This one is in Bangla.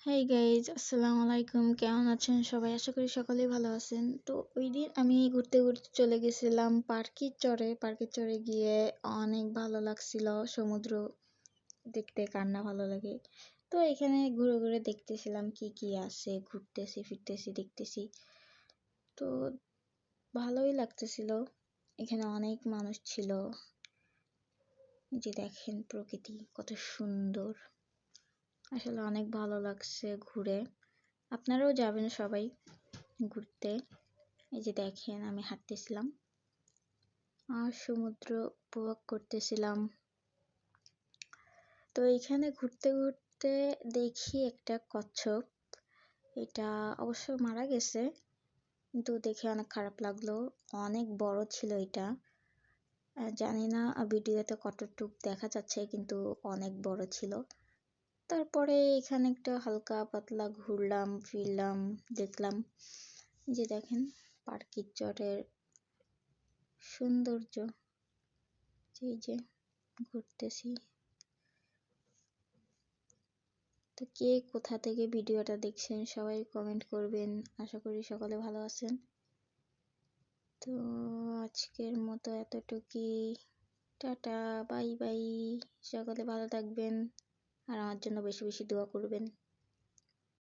হাই গাইজ, আসসালামু আলাইকুম। কেমন আছেন সবাই? আশা করি সকলেই ভালো আছেন। তো ওই দিন আমি ঘুরতে ঘুরতে চলে গেছিলাম পার্কের চরে গিয়ে অনেক ভালো লাগছিল। সমুদ্র দেখতে কার না ভালো লাগে। তো এখানে ঘুরে ঘুরে দেখতেছিলাম কি কি আছে, ঘুরতেছি ফিরতেছি দেখতেছি। তো ভালোই লাগতেছিল। এখানে অনেক মানুষ ছিল। এই যে দেখেন প্রকৃতি কত সুন্দর, আসলে অনেক ভালো লাগছে ঘুরে। আপনারাও যাবেন সবাই ঘুরতে। এই যে দেখেন আমি হাঁটতেছিলাম আর সমুদ্র উপভোগ করতেছিলাম। তো এখানে ঘুরতে ঘুরতে দেখি একটা কচ্ছপ। এটা অবশ্য মারা গেছে, কিন্তু দেখে অনেক খারাপ লাগলো। অনেক বড় ছিল এটা। জানি না ভিডিওতে কতটুক দেখা যাচ্ছে, কিন্তু অনেক বড় ছিল। তারপরে এখানে একটা হালকা পাতলা ঘুরলাম ফিরলাম, দেখলাম। যে দেখেন পার্কের চরের সৌন্দর্য। এই যে ঘুরতেছি। তো কে কোথা থেকে ভিডিওটা দেখছেন সবাই কমেন্ট করবেন। আশা করি সকলে ভালো আছেন। তো আজকের মতো এতটুকুই। Tata, bye bye. সকলে ভালো থাকবেন আর আমার জন্য বেশি বেশি দোয়া করবেন।